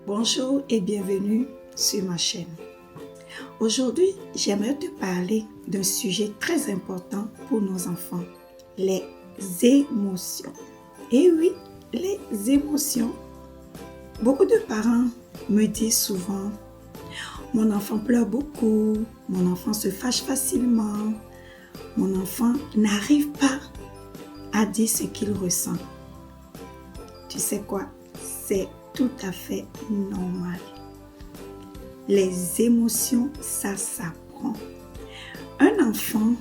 Bonjour et bienvenue sur ma chaîne. Aujourd'hui, j'aimerais te parler d'un sujet très important pour nos enfants, les émotions. Et oui, les émotions. Beaucoup de parents me disent souvent, mon enfant pleure beaucoup, mon enfant se fâche facilement, mon enfant n'arrive pas à dire ce qu'il ressent. Tu sais quoi? C'est tout à fait normal. Les émotions, ça s'apprend. Un enfant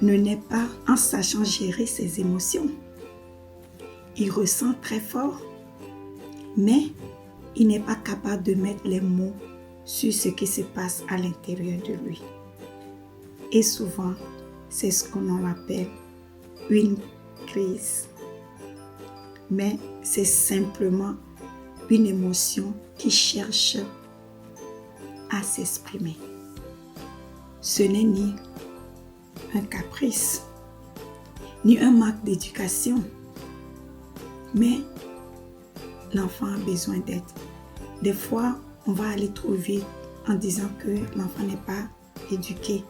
ne naît pas en sachant gérer ses émotions. Il ressent très fort, mais il n'est pas capable de mettre les mots sur ce qui se passe à l'intérieur de lui. Et souvent, c'est ce qu'on appelle une crise. Mais c'est simplement une émotion qui cherche à s'exprimer. Ce n'est ni un caprice, ni un manque d'éducation, mais l'enfant a besoin d'aide. Des fois, on va aller trop vite en disant que l'enfant n'est pas éduqué,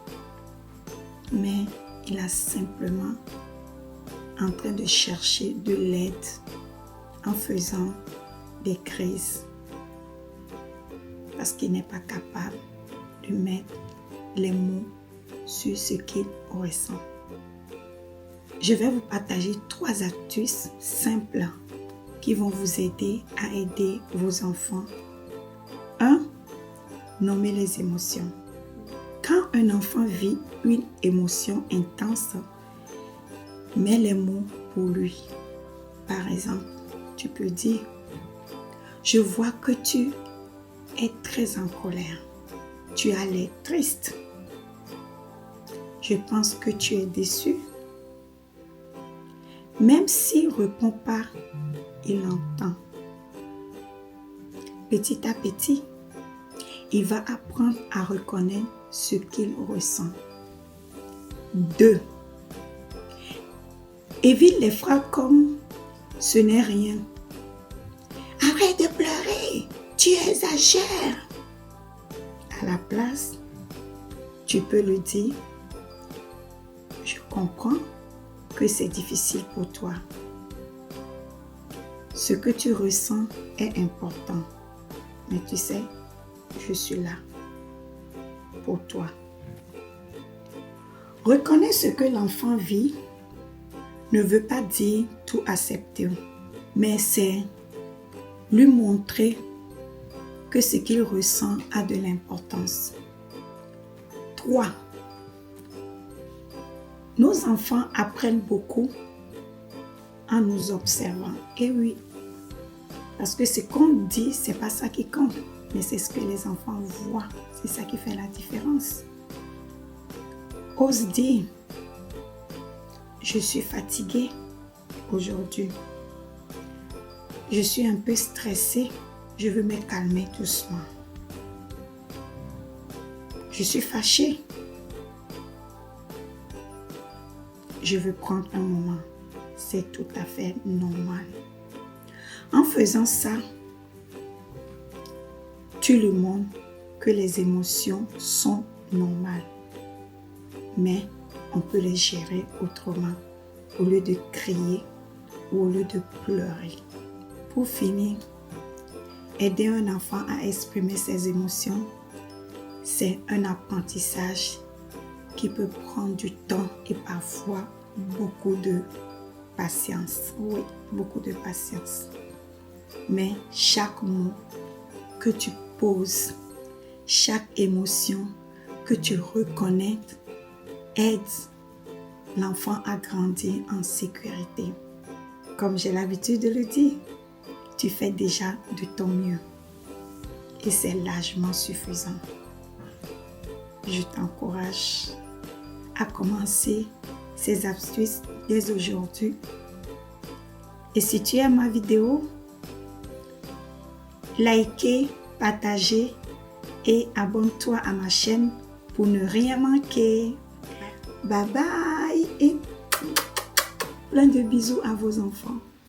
mais il est simplement en train de chercher de l'aide en faisant des crises parce qu'il n'est pas capable de mettre les mots sur ce qu'il ressent. Je vais vous partager 3 astuces simples qui vont vous aider à aider vos enfants. 1. Nommer les émotions. Quand un enfant vit une émotion intense, mets les mots pour lui. Par exemple, tu peux dire, je vois que tu es très en colère. Tu as l'air triste. Je pense que tu es déçu. Même s'il ne répond pas, il entend. Petit à petit, il va apprendre à reconnaître ce qu'il ressent. 2. Évite les phrases comme « ce n'est rien ». Arrête de pleurer, tu exagères. À la place, tu peux lui dire, je comprends que c'est difficile pour toi. Ce que tu ressens est important, mais tu sais, je suis là pour toi. Reconnaître ce que l'enfant vit ne veut pas dire tout accepter, mais c'est lui montrer que ce qu'il ressent a de l'importance. 3. Nos enfants apprennent beaucoup en nous observant. Et oui, parce que ce qu'on dit, c'est pas ça qui compte, mais c'est ce que les enfants voient. C'est ça qui fait la différence. Ose dire, je suis fatiguée aujourd'hui. Je suis un peu stressée. Je veux me calmer doucement. Je suis fâchée. Je veux prendre un moment. C'est tout à fait normal. En faisant ça, tu lui montres que les émotions sont normales. Mais on peut les gérer autrement, au lieu de crier ou au lieu de pleurer. Pour finir, aider un enfant à exprimer ses émotions, c'est un apprentissage qui peut prendre du temps et parfois beaucoup de patience. Oui, beaucoup de patience. Mais chaque mot que tu poses, chaque émotion que tu reconnais, aide l'enfant à grandir en sécurité. Comme j'ai l'habitude de le dire, tu fais déjà de ton mieux et c'est largement suffisant. Je t'encourage à commencer ces astuces dès aujourd'hui. Et si tu aimes ma vidéo, likez, partagez et abonne-toi à ma chaîne pour ne rien manquer. Bye bye et plein de bisous à vos enfants.